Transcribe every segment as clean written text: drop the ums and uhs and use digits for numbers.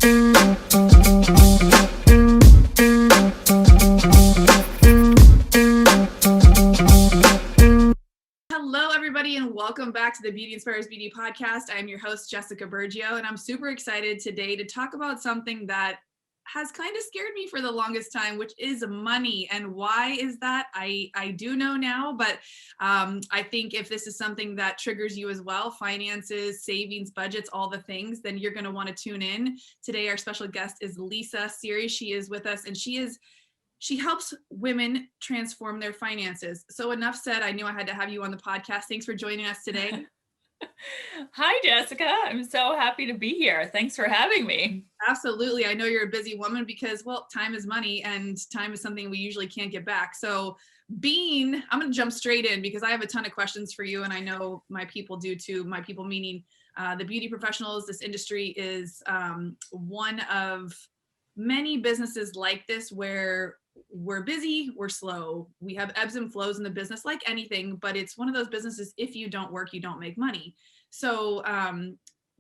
Hello, everybody, and welcome back to the Beauty Inspires Beauty podcast. I'm your host, Jessica Bergio, and I'm super excited today to talk about something that has kind of scared me for the longest time, which is money. And why is that? I do know now, but I think if this is something that triggers you as well, finances, savings, budgets, all the things, then you're going to want to tune in. Today, our special guest is Lisa Seery. She is with us, and she helps women transform their finances. So enough said, I knew I had to have you on the podcast. Thanks for joining us today. Hi, Jessica. I'm so happy to be here. Thanks for having me. Absolutely. I know you're a busy woman because, well, time is money and time is something we usually can't get back. So I'm going to jump straight in because I have a ton of questions for you. And I know my people do too. My people meaning the beauty professionals. This industry is one of many businesses like this where we're busy, we're slow. We have ebbs and flows in the business like anything, but it's one of those businesses, if you don't work, you don't make money. So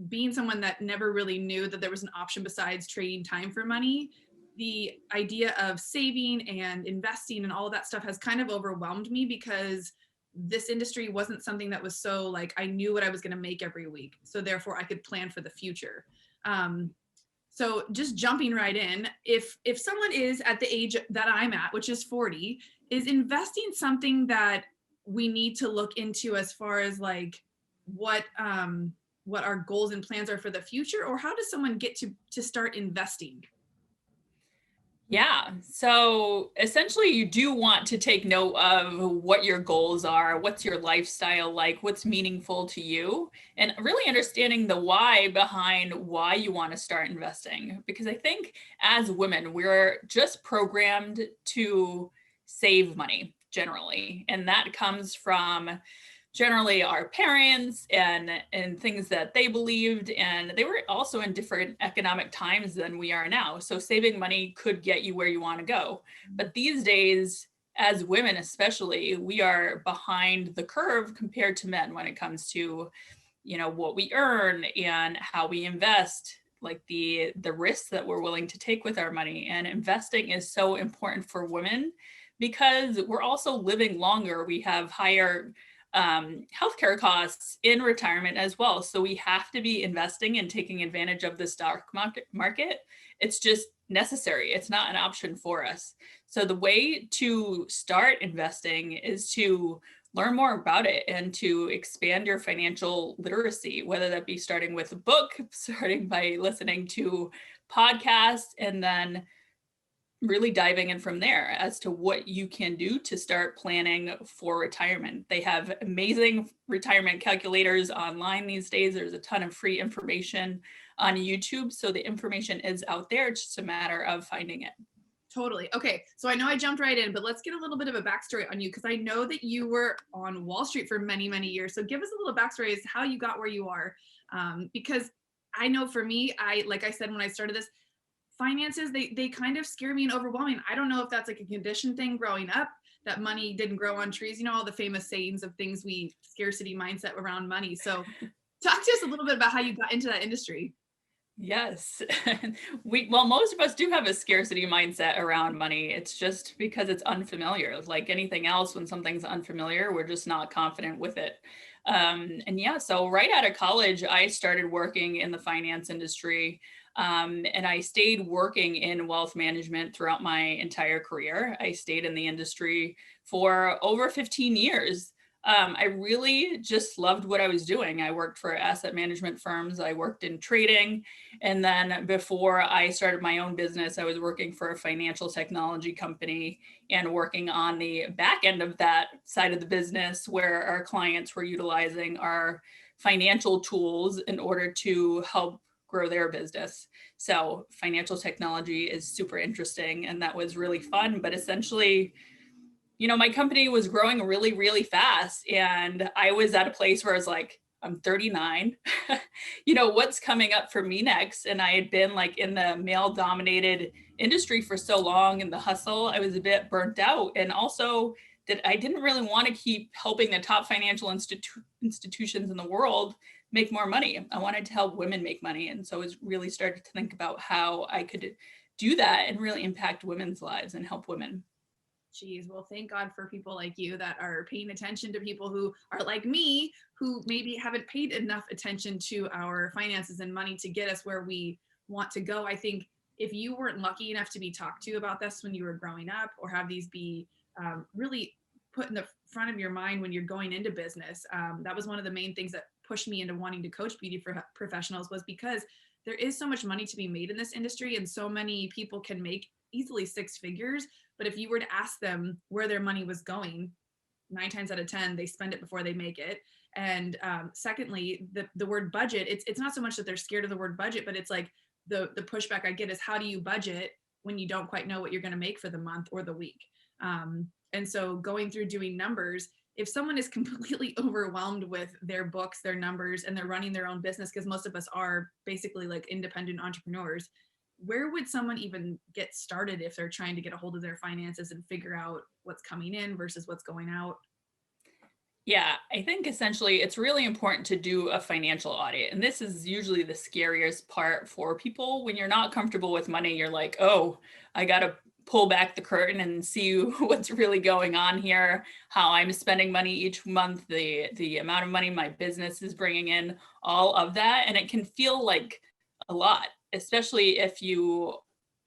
being someone that never really knew that there was an option besides trading time for money, the idea of saving and investing and all of that stuff has kind of overwhelmed me because this industry wasn't something that was so like, I knew what I was going to make every week. So therefore I could plan for the future. So just jumping right in, if someone is at the age that I'm at, which is 40, is investing something that we need to look into as far as like what our goals and plans are for the future, or how does someone get to start investing? Yeah. So essentially, you do want to take note of what your goals are, what's your lifestyle like, what's meaningful to you, and really understanding the why behind why you want to start investing. Because I think as women, we're just programmed to save money generally. And that comes from generally our parents and things that they believed, and they were also in different economic times than we are now, so saving money could get you where you want to go. But these days, as women especially, we are behind the curve compared to men when it comes to what we earn and how we invest, like the risks that we're willing to take with our money. And investing is so important for women because we're also living longer. We have higher healthcare costs in retirement as well. So we have to be investing and taking advantage of the stock market. It's just necessary. It's not an option for us. So the way to start investing is to learn more about it and to expand your financial literacy, whether that be starting with a book, starting by listening to podcasts, and then really diving in from there as to what you can do to start planning for retirement. They have amazing retirement calculators online these days. There's a ton of free information on YouTube. So the information is out there. It's just a matter of finding it. Totally. Okay. So I know I jumped right in, but let's get a little bit of a backstory on you, because I know that you were on Wall Street for many, many years. So give us a little backstory as to how you got where you are. Because I know for me, like I said, when I started this, finances, they kind of scare me and overwhelm me. I don't know if that's like a condition thing growing up, that money didn't grow on trees, all the famous sayings of things scarcity mindset around money. So talk to us a little bit about how you got into that industry. Yes. Most of us do have a scarcity mindset around money. It's just because it's unfamiliar. Like anything else, when something's unfamiliar, we're just not confident with it. So right out of college, I started working in the finance industry. And I stayed working in wealth management throughout my entire career. I stayed in the industry for over 15 years. I really just loved what I was doing. I worked for asset management firms. I worked in trading. And then before I started my own business, I was working for a financial technology company and working on the back end of that side of the business, where our clients were utilizing our financial tools in order to help grow their business. So financial technology is super interesting, and that was really fun. But essentially, my company was growing really, really fast. And I was at a place where I was like, I'm 39. What's coming up for me next? And I had been like in the male dominated industry for so long, in the hustle, I was a bit burnt out. And also that I didn't really want to keep helping the top financial institutions in the world make more money. I wanted to help women make money. And so I was really started to think about how I could do that and really impact women's lives and help women. Geez, well, thank God for people like you that are paying attention to people who are like me, who maybe haven't paid enough attention to our finances and money to get us where we want to go. I think if you weren't lucky enough to be talked to about this when you were growing up, or have these be really put in the front of your mind when you're going into business, that was one of the main things that pushed me into wanting to coach beauty professionals, was because there is so much money to be made in this industry, and so many people can make easily six figures. But if you were to ask them where their money was going, 9 times out of 10, they spend it before they make it. And secondly, the word budget, it's not so much that they're scared of the word budget, but it's like the pushback I get is, how do you budget when you don't quite know what you're going to make for the month or the week? And so going through doing numbers, if someone is completely overwhelmed with their books, their numbers, and they're running their own business, because most of us are basically like independent entrepreneurs, where would someone even get started if they're trying to get a hold of their finances and figure out what's coming in versus what's going out? Yeah, I think essentially it's really important to do a financial audit. And this is usually the scariest part for people. When you're not comfortable with money, you're like, oh, I got to pull back the curtain and see what's really going on here, how I'm spending money each month, the amount of money my business is bringing in, all of that. And it can feel like a lot, especially if you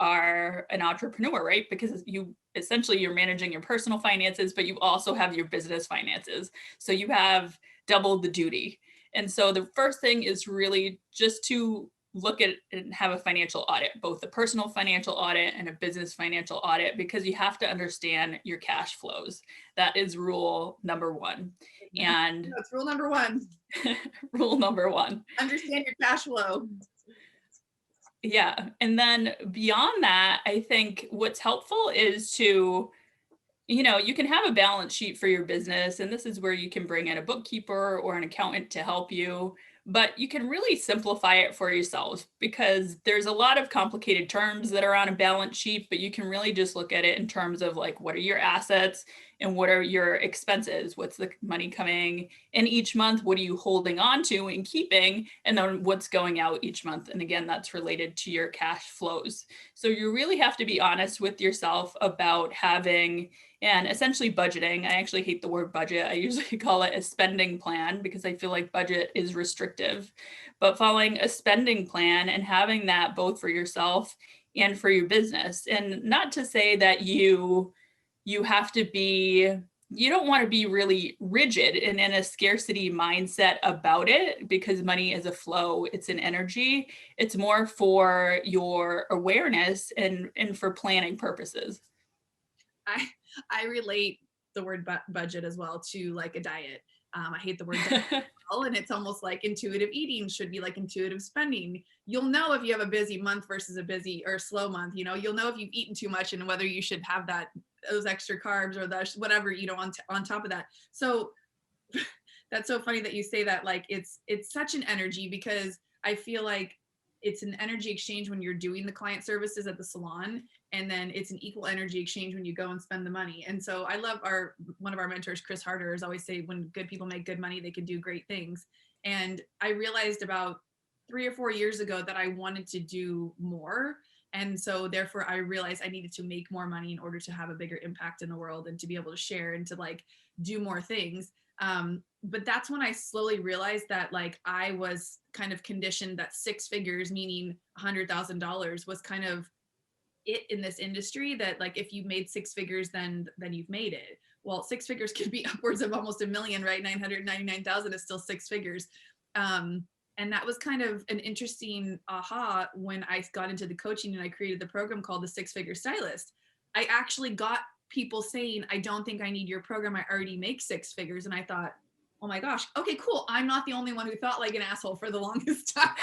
are an entrepreneur, right? Because you're managing your personal finances, but you also have your business finances. So you have double the duty. And so the first thing is really just to look at and have a financial audit, both a personal financial audit and a business financial audit, because you have to understand your cash flows. That is rule number one. And that's rule number one. Rule number one. Understand your cash flow. Yeah. And then beyond that, I think what's helpful is to, you can have a balance sheet for your business, and this is where you can bring in a bookkeeper or an accountant to help you. But you can really simplify it for yourself, because there's a lot of complicated terms that are on a balance sheet, but you can really just look at it in terms of like, what are your assets and what are your expenses? What's the money coming in each month? What are you holding on to and keeping? And then what's going out each month? And again, that's related to your cash flows. So you really have to be honest with yourself about having and essentially budgeting. I actually hate the word budget. I usually call it a spending plan, because I feel like budget is restrictive. But following a spending plan and having that both for yourself and for your business. And not to say that you have to be, you don't want to be really rigid and in a scarcity mindset about it, because money is a flow, it's an energy. It's more for your awareness and for planning purposes. I relate the word budget as well to like a diet. I hate the word diet as well, and it's almost like intuitive eating should be like intuitive spending. You'll know if you have a busy month versus a busy or slow month. You'll know if you've eaten too much and whether you should have those extra carbs or whatever on top of that. So that's so funny that you say that. Like it's such an energy, because I feel like it's an energy exchange when you're doing the client services at the salon, and then it's an equal energy exchange when you go and spend the money. And so I love one of our mentors, Chris Harder, is always say, when good people make good money, they can do great things. And I realized about 3 or 4 years ago that I wanted to do more. And so therefore I realized I needed to make more money in order to have a bigger impact in the world and to be able to share and to like do more things. But that's when I slowly realized that like I was kind of conditioned that 6 figures, meaning $100,000, was kind of it in this industry, that like if you made 6 figures, then you've made it. Well, 6 figures could be upwards of almost $1 million, right? 999,000 is still 6 figures. And that was kind of an interesting aha when I got into the coaching and I created the program called the 6 Figure Stylist. I actually got people saying, I don't think I need your program, I already make 6 figures. And I thought, oh my gosh, okay, cool. I'm not the only one who thought like an asshole for the longest time.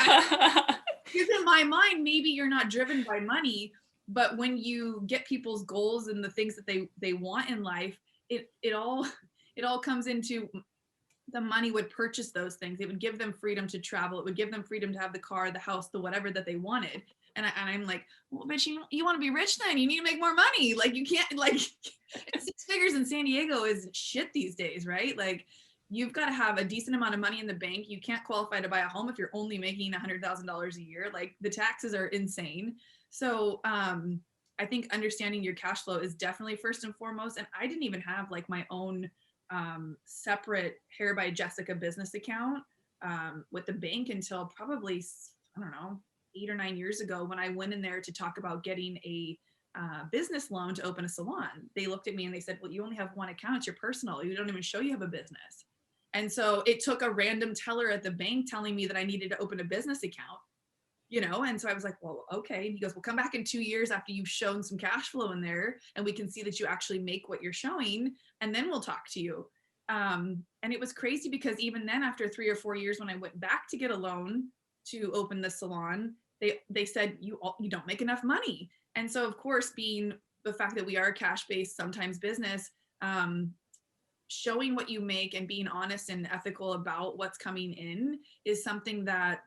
Because in my mind, maybe you're not driven by money, but when you get people's goals and the things that they want in life, it all comes into the money would purchase those things. It would give them freedom to travel. It would give them freedom to have the car, the house, the whatever that they wanted. And I'm like, well, bitch, you want to be rich then? You need to make more money. Like you can't, like 6 figures in San Diego is shit these days, right? Like you've got to have a decent amount of money in the bank. You can't qualify to buy a home if you're only making $100,000 a year. Like the taxes are insane. So I think understanding your cash flow is definitely first and foremost. And I didn't even have like my own separate Hair by Jessica business account with the bank until probably, I don't know, 8 or 9 years ago when I went in there to talk about getting a business loan to open a salon. They looked at me and they said, well, you only have one account. It's your personal. You don't even show you have a business. And so it took a random teller at the bank telling me that I needed to open a business account, you know? And so I was like, well, okay. And he goes, well, come back in 2 years after you've shown some cash flow in there and we can see that you actually make what you're showing, and then we'll talk to you. And it was crazy because even then, after 3 or 4 years, when I went back to get a loan to open the salon, they said, you don't make enough money. And so, of course, being the fact that we are a cash-based, sometimes business, showing what you make and being honest and ethical about what's coming in is something that,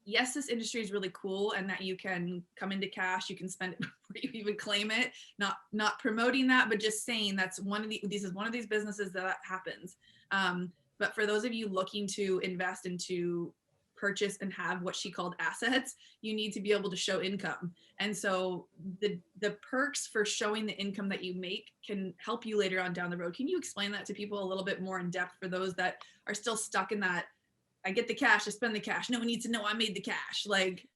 yes, this industry is really cool and that you can come into cash, you can spend it before you even claim it, not promoting that, but just saying this is one of these businesses that happens. But for those of you looking to invest into purchase and have what she called assets, you need to be able to show income. And so the perks for showing the income that you make can help you later on down the road. Can you explain that to people a little bit more in depth for those that are still stuck in that, I get the cash, I spend the cash, no one needs to know I made the cash, like?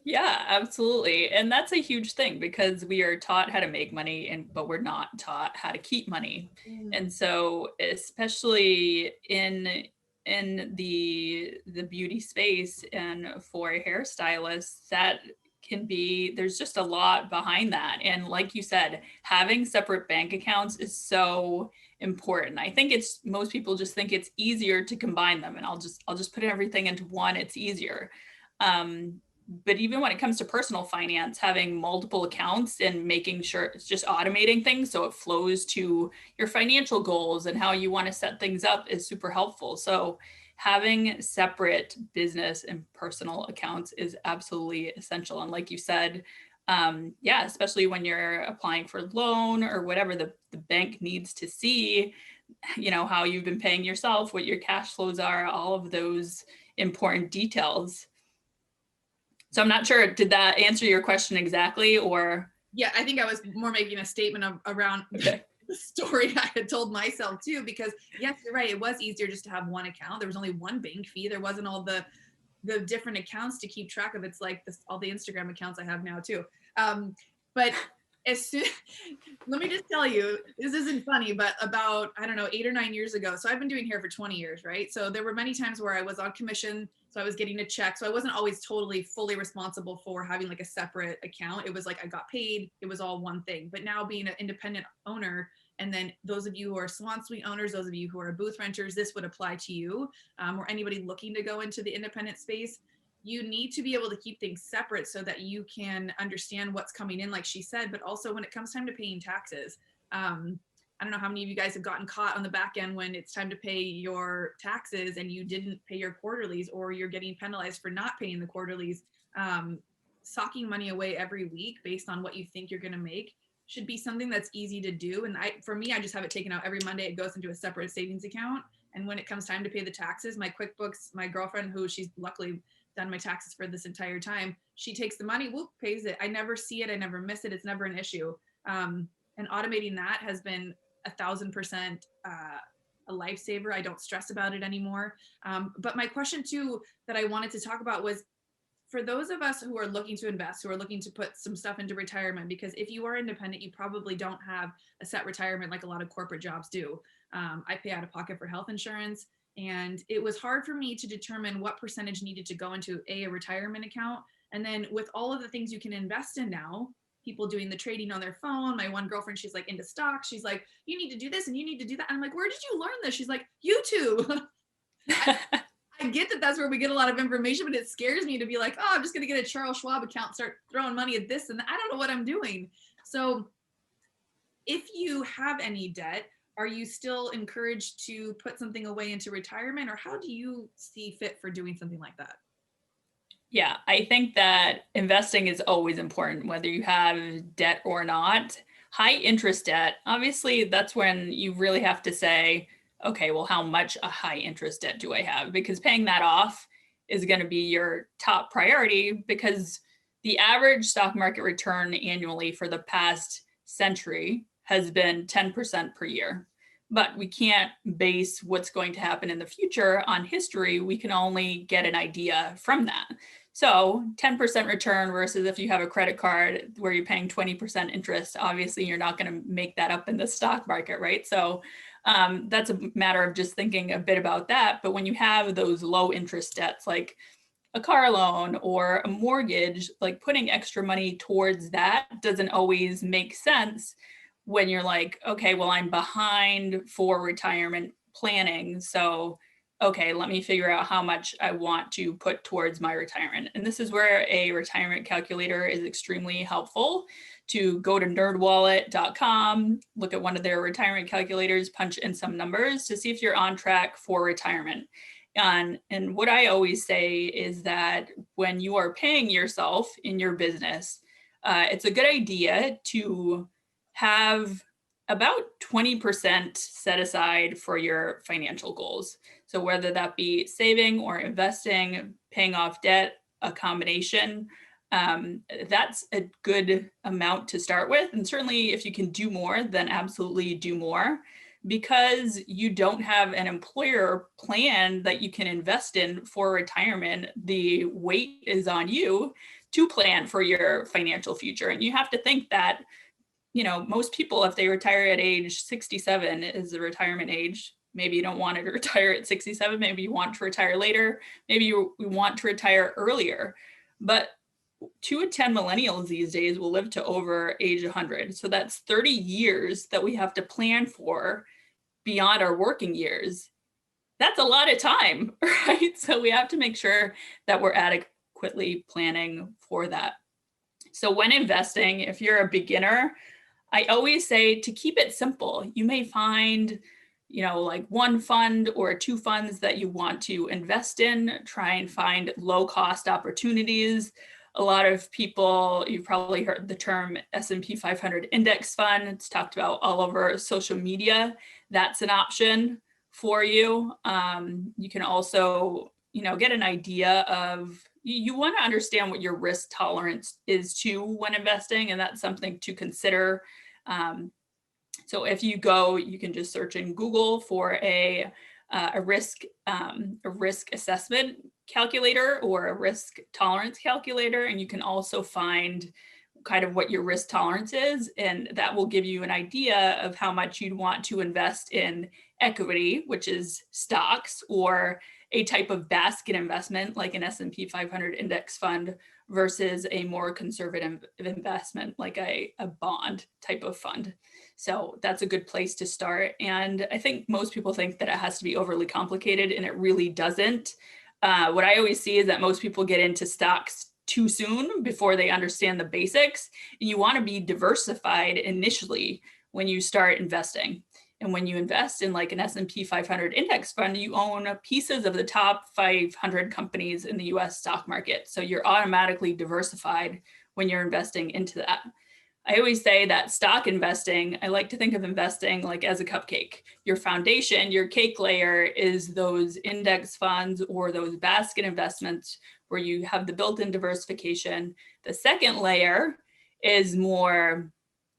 Yeah, absolutely. And that's a huge thing because we are taught how to make money but we're not taught how to keep money. And so especially in the beauty space and for hairstylists, that can be, there's just a lot behind that. And like you said, having separate bank accounts is so important. I think most people just think it's easier to combine them, and I'll just put everything into one, it's easier. But even when it comes to personal finance, having multiple accounts and making sure it's just automating things so it flows to your financial goals and how you want to set things up is super helpful. So having separate business and personal accounts is absolutely essential. And like you said, yeah, especially when you're applying for a loan or whatever, the bank needs to see, how you've been paying yourself, what your cash flows are, all of those important details. So I'm not sure, did that answer your question exactly, or? Yeah, I think I was more making a statement around Okay. the story I had told myself too, because yes, you're right. It was easier just to have one account. There was only one bank fee. There wasn't all the different accounts to keep track of. It's like all the Instagram accounts I have now too. But as soon, let me just tell you, this isn't funny, but about, I don't know, 8 or 9 years ago. So I've been doing hair for 20 years, right? So there were many times where I was on commission. So I was getting a check. So I wasn't always totally fully responsible for having like a separate account. It was like I got paid. It was all one thing. But now being an independent owner, and then those of you who are salon suite owners, those of you who are booth renters, this would apply to you, or anybody looking to go into the independent space. You need to be able to keep things separate so that you can understand what's coming in, like she said, but also when it comes time to paying taxes. I don't know how many of you guys have gotten caught on the back end when it's time to pay your taxes and you didn't pay your quarterlies, or you're getting penalized for not paying the quarterlies. Socking money away every week based on what you think you're going to make should be something that's easy to do. And for me, I just have it taken out every Monday. It goes into a separate savings account. And when it comes time to pay the taxes, my QuickBooks, my girlfriend, who she's luckily done my taxes for this entire time, she takes the money, whoop, pays it. I never see it. I never miss it. It's never an issue. And automating that has been 1,000% a lifesaver. I don't stress about it anymore. But my question too, that I wanted to talk about was, for those of us who are looking to invest, who are looking to put some stuff into retirement, because if you are independent, you probably don't have a set retirement like a lot of corporate jobs do. I pay out of pocket for health insurance, and it was hard for me to determine what percentage needed to go into a retirement account. And then with all of the things you can invest in now, people doing the trading on their phone. My one girlfriend, she's like into stocks. She's like, you need to do this and you need to do that. And I'm like, where did you learn this? She's like, YouTube. I get that that's where we get a lot of information, but it scares me to be like, oh, I'm just going to get a Charles Schwab account, start throwing money at this, and I don't know what I'm doing. So if you have any debt, are you still encouraged to put something away into retirement, or how do you see fit for doing something like that? Yeah, I think that investing is always important, whether you have debt or not. High interest debt, obviously that's when you really have to say, okay, well, how much a high interest debt do I have? Because paying that off is going to be your top priority, because the average stock market return annually for the past century has been 10% per year. But we can't base what's going to happen in the future on history. We can only get an idea from that. So 10% return versus if you have a credit card where you're paying 20% interest, obviously you're not going to make that up in the stock market, right? So that's a matter of just thinking a bit about that. But when you have those low interest debts, like a car loan or a mortgage, like putting extra money towards that doesn't always make sense when you're like, okay, well, I'm behind for retirement planning. So, okay, let me figure out how much I want to put towards my retirement. And this is where a retirement calculator is extremely helpful. To go to nerdwallet.com, look at one of their retirement calculators, punch in some numbers to see if you're on track for retirement. And what I always say is that when you are paying yourself in your business, it's a good idea to have about 20% set aside for your financial goals. So whether that be saving or investing, paying off debt, a combination, that's a good amount to start with. And certainly if you can do more, then absolutely do more, because you don't have an employer plan that you can invest in for retirement. The weight is on you to plan for your financial future. And you have to think that, you know, most people, if they retire at age 67 is the retirement age. Maybe you don't want to retire at 67. Maybe you want to retire later. Maybe you want to retire earlier. But 2 in 10 millennials these days will live to over age 100. So that's 30 years that we have to plan for beyond our working years. That's a lot of time, right? So we have to make sure that we're adequately planning for that. So when investing, if you're a beginner, I always say to keep it simple. You may find, you know, like one fund or two funds that you want to invest in. Try and find low cost opportunities. A lot of people, you've probably heard the term S&P 500 index fund. It's talked about all over social media. That's an option for you. You can also, you know, get an idea of, you want to understand what your risk tolerance is too when investing, and that's something to consider. So if you go, you can just search in Google for a risk assessment calculator or a risk tolerance calculator, and you can also find kind of what your risk tolerance is, and that will give you an idea of how much you'd want to invest in equity, which is stocks, or a type of basket investment like an S&P 500 index fund versus a more conservative investment like a bond type of fund. So that's a good place to start. And I think most people think that it has to be overly complicated, and it really doesn't. What I always see is that most people get into stocks too soon before they understand the basics. And you want to be diversified initially when you start investing. And when you invest in like an S&P 500 index fund, you own pieces of the top 500 companies in the US stock market. So you're automatically diversified when you're investing into that. I always say that stock investing, I like to think of investing like as a cupcake. Your foundation, your cake layer is those index funds or those basket investments where you have the built-in diversification. The second layer is more,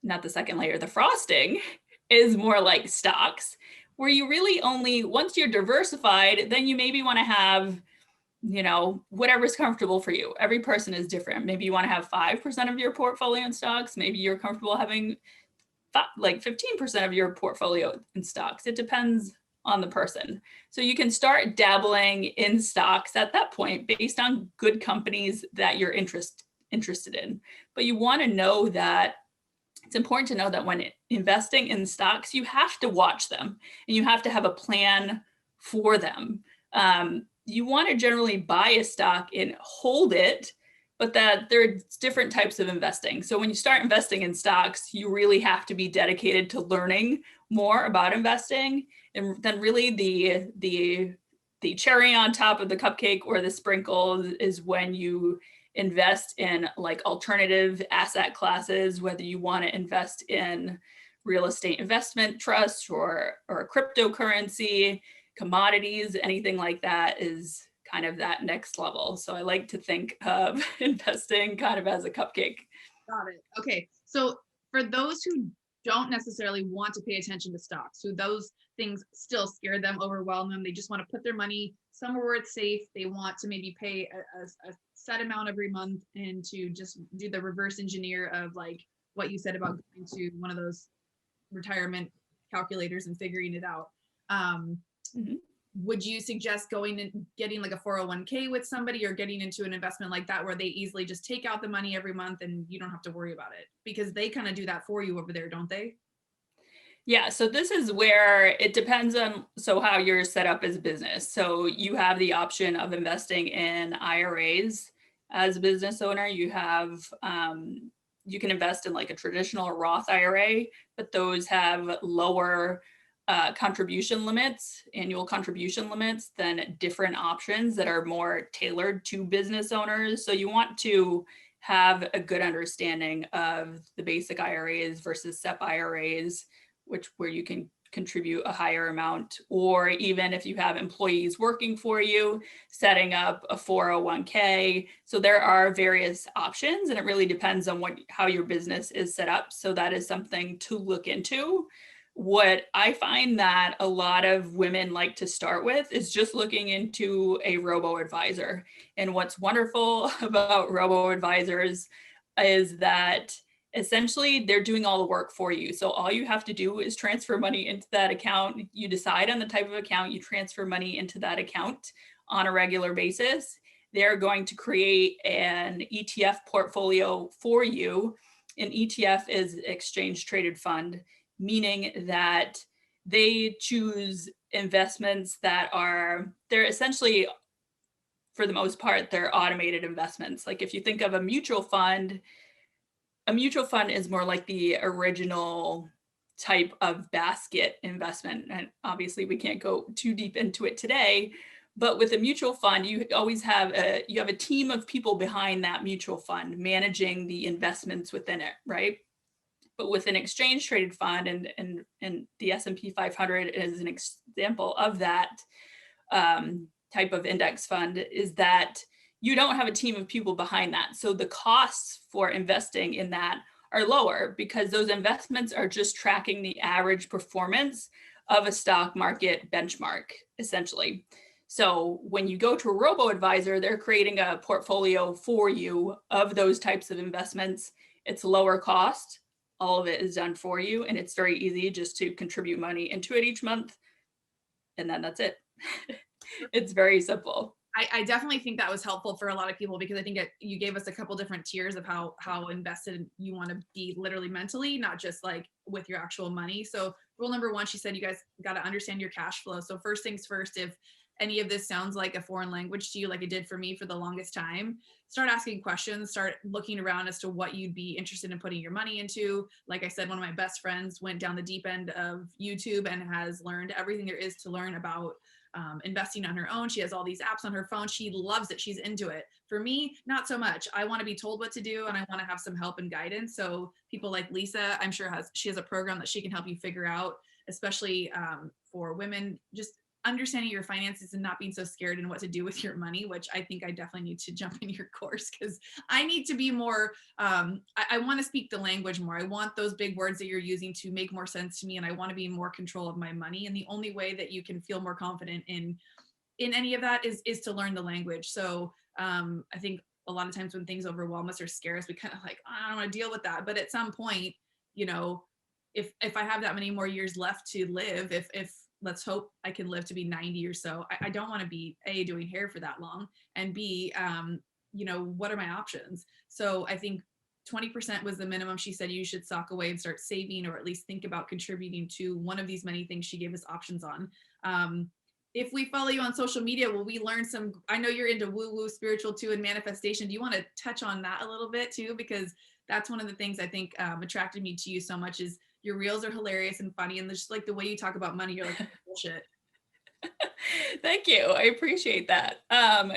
not the second layer, the frosting is more like stocks, where you really only, once you're diversified, then you maybe want to have, you know, whatever's comfortable for you. Every person is different. Maybe you want to have 5% of your portfolio in stocks. Maybe you're comfortable having like 15% of your portfolio in stocks. It depends on the person. So you can start dabbling in stocks at that point based on good companies that you're interested in. But you want to know that it's important to know that when investing in stocks, you have to watch them and you have to have a plan for them. You want to generally buy a stock and hold it, but that there are different types of investing. So when you start investing in stocks, you really have to be dedicated to learning more about investing. And then really the cherry on top of the cupcake or the sprinkles is when you invest in like alternative asset classes, whether you want to invest in real estate investment trusts or cryptocurrency, commodities, anything like that is kind of that next level. So I like to think of investing kind of as a cupcake. Got it. Okay. So for those who don't necessarily want to pay attention to stocks, who those things still scare them, overwhelm them, they just want to put their money somewhere where it's safe. They want to maybe pay a set amount every month and to just do the reverse engineer of like what you said about going to one of those retirement calculators and figuring it out. Mhm. Would you suggest going and getting like a 401k with somebody or getting into an investment like that where they easily just take out the money every month and you don't have to worry about it? Because they kind of do that for you over there, don't they? Yeah, so this is where it depends on how you're set up as a business. So you have the option of investing in IRAs as a business owner. You can invest in like a traditional Roth IRA, but those have lower contribution limits, annual contribution limits than different options that are more tailored to business owners. So you want to have a good understanding of the basic IRAs versus SEP IRAs, where you can contribute a higher amount, or even if you have employees working for you, setting up a 401k. So there are various options, and it really depends on how your business is set up. So that is something to look into. What I find that a lot of women like to start with is just looking into a robo-advisor. And what's wonderful about robo-advisors is that essentially they're doing all the work for you. So all you have to do is transfer money into that account. You decide on the type of account, you transfer money into that account on a regular basis. They're going to create an ETF portfolio for you. An ETF is exchange traded fund, meaning that they choose investments they're essentially, for the most part, they're automated investments. Like if you think of a mutual fund is more like the original type of basket investment. And obviously we can't go too deep into it today, but with a mutual fund, you always have a team of people behind that mutual fund managing the investments within it, right? But with an exchange traded fund, and the S&P 500 is an example of that type of index fund, is that you don't have a team of people behind that. So the costs for investing in that are lower because those investments are just tracking the average performance of a stock market benchmark, essentially. So when you go to a robo-advisor, they're creating a portfolio for you of those types of investments. It's lower cost. All of it is done for you, and it's very easy just to contribute money into it each month, and then that's it. It's very simple. I definitely think that was helpful for a lot of people because I think you gave us a couple different tiers of how invested you want to be literally mentally, not just like with your actual money. So rule number one, she said you guys got to understand your cash flow. So first things first, if any of this sounds like a foreign language to you, like it did for me for the longest time, start asking questions, start looking around as to what you'd be interested in putting your money into. Like I said, one of my best friends went down the deep end of YouTube and has learned everything there is to learn about investing on her own. She has all these apps on her phone. She loves it. She's into it. For me, not so much. I want to be told what to do and I want to have some help and guidance. So people like Lisa, I'm sure she has a program that she can help you figure out, especially for women, just understanding your finances and not being so scared and what to do with your money, which I think I definitely need to jump in your course because I need to be more, I want to speak the language more. I want those big words that you're using to make more sense to me. And I want to be in more control of my money. And the only way that you can feel more confident in any of that is to learn the language. So I think a lot of times when things overwhelm us or scare us, we kind of like, I don't want to deal with that. But at some point, you know, if I have that many more years left to live, if let's hope I can live to be 90 or so, I don't want to be A, doing hair for that long, and B, you know, what are my options? So I think 20% was the minimum. She said you should sock away and start saving, or at least think about contributing to one of these many things she gave us options on. If we follow you on social media, will we learn some, I know you're into woo-woo spiritual too and manifestation. Do you want to touch on that a little bit too? Because that's one of the things I think attracted me to you so much is your reels are hilarious and funny. And just like the way you talk about money, you're like, bullshit. Thank you. I appreciate that.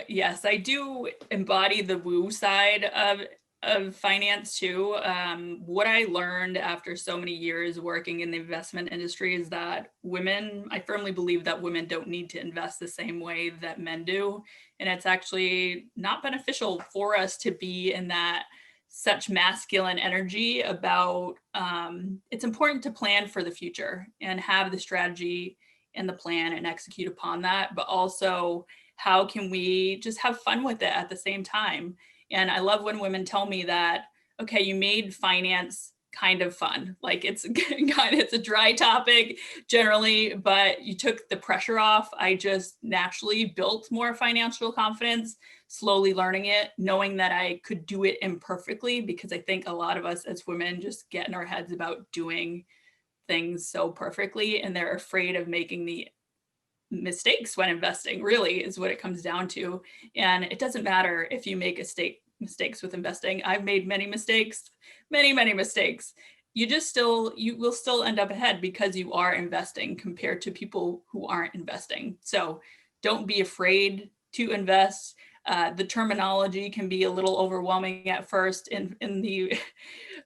Yes, I do embody the woo side of finance too. What I learned after so many years working in the investment industry is that I firmly believe that women don't need to invest the same way that men do. And it's actually not beneficial for us to be in that such masculine energy about it's important to plan for the future and have the strategy and the plan and execute upon that, but also how can we just have fun with it at the same time. And I love when women tell me that, okay, you made finance kind of fun. Like it's a dry topic generally, but you took the pressure off. I just naturally built more financial confidence, slowly learning it, knowing that I could do it imperfectly, because I think a lot of us as women just get in our heads about doing things so perfectly, and they're afraid of making the mistakes when investing, really is what it comes down to. And it doesn't matter if you make mistakes with investing. I've made many mistakes, many mistakes. You will still end up ahead because you are investing compared to people who aren't investing. So don't be afraid to invest. The terminology can be a little overwhelming at first in the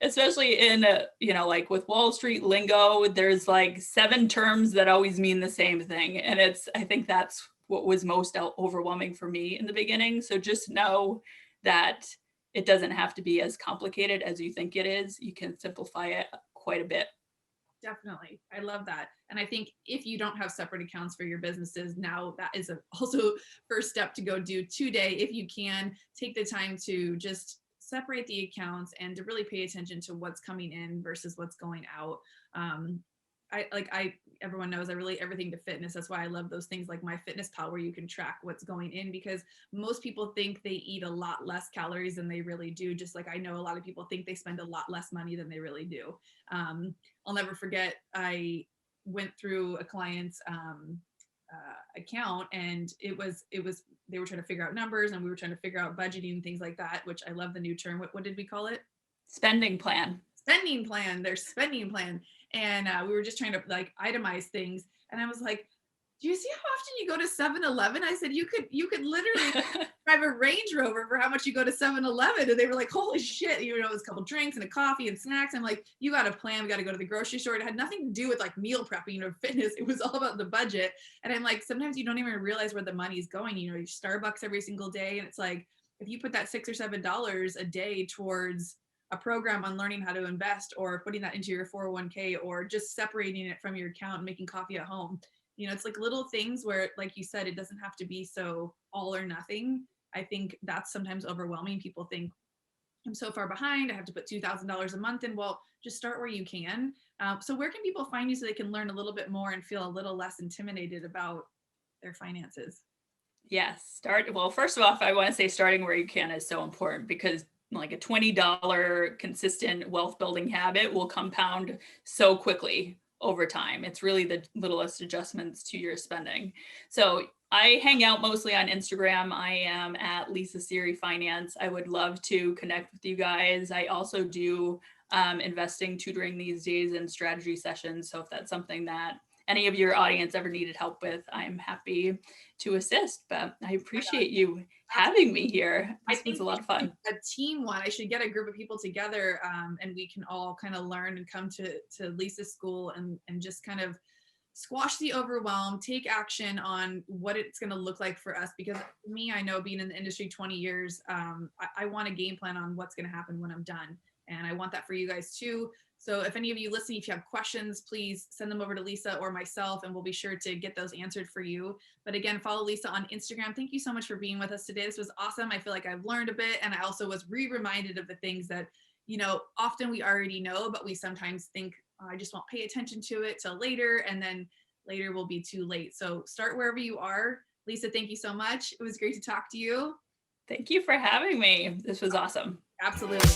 especially in like with Wall Street lingo, there's like 7 terms that always mean the same thing, and I think that's what was most overwhelming for me in the beginning. So just know that it doesn't have to be as complicated as you think it is. You can simplify it quite a bit. Definitely. I love that. And I think if you don't have separate accounts for your businesses, now that is also first step to go do today. If you can take the time to just separate the accounts and to really pay attention to what's coming in versus what's going out. Everyone knows I relate everything to fitness. That's why I love those things like MyFitnessPal, where you can track what's going in, because most people think they eat a lot less calories than they really do. Just like I know a lot of people think they spend a lot less money than they really do. I'll never forget, I went through a client's account, and it was they were trying to figure out numbers, and we were trying to figure out budgeting and things like that, which I love the new term. What did we call it? Spending plan. Spending plan. Their spending plan. And we were just trying to like itemize things. And I was like, do you see how often you go to 7-Eleven? I said, you could literally drive a Range Rover for how much you go to 7-Eleven. And they were like, holy shit, it was a couple drinks and a coffee and snacks. I'm like, you got a plan. We got to go to the grocery store. It had nothing to do with like meal prepping or fitness. It was all about the budget. And I'm like, sometimes you don't even realize where the money's going. Your Starbucks every single day. And it's like, if you put that $6 or $7 a day towards a program on learning how to invest, or putting that into your 401k, or just separating it from your account and making coffee at home. It's like little things where, like you said, it doesn't have to be so all or nothing. I think that's sometimes overwhelming. People think, I'm so far behind, I have to put $2,000 a month in. Well, just start where you can. So where can people find you so they can learn a little bit more and feel a little less intimidated about their finances? Yes. Well, first of all, I want to say starting where you can is so important, because like a $20 consistent wealth building habit will compound so quickly over time. It's really the littlest adjustments to your spending. So I hang out mostly on Instagram. I am at Lisa Seery Finance. I would love to connect with you guys. I also do investing tutoring these days and strategy sessions. So if that's something that any of your audience ever needed help with, I'm happy to assist. But I appreciate you having me here. This was a lot of fun. A team one. I should get a group of people together, and we can all kind of learn and come to Lisa's school and just kind of squash the overwhelm, take action on what it's going to look like for us. Because for me, I know being in the industry 20 years, I want a game plan on what's going to happen when I'm done. And I want that for you guys too. So if any of you listening, if you have questions, please send them over to Lisa or myself, and we'll be sure to get those answered for you. But again, follow Lisa on Instagram. Thank you so much for being with us today. This was awesome. I feel like I've learned a bit, and I also was reminded of the things that, often we already know, but we sometimes think, oh, I just won't pay attention to it till later, and then later will be too late. So start wherever you are. Lisa, thank you so much. It was great to talk to you. Thank you for having me. This was awesome. Absolutely.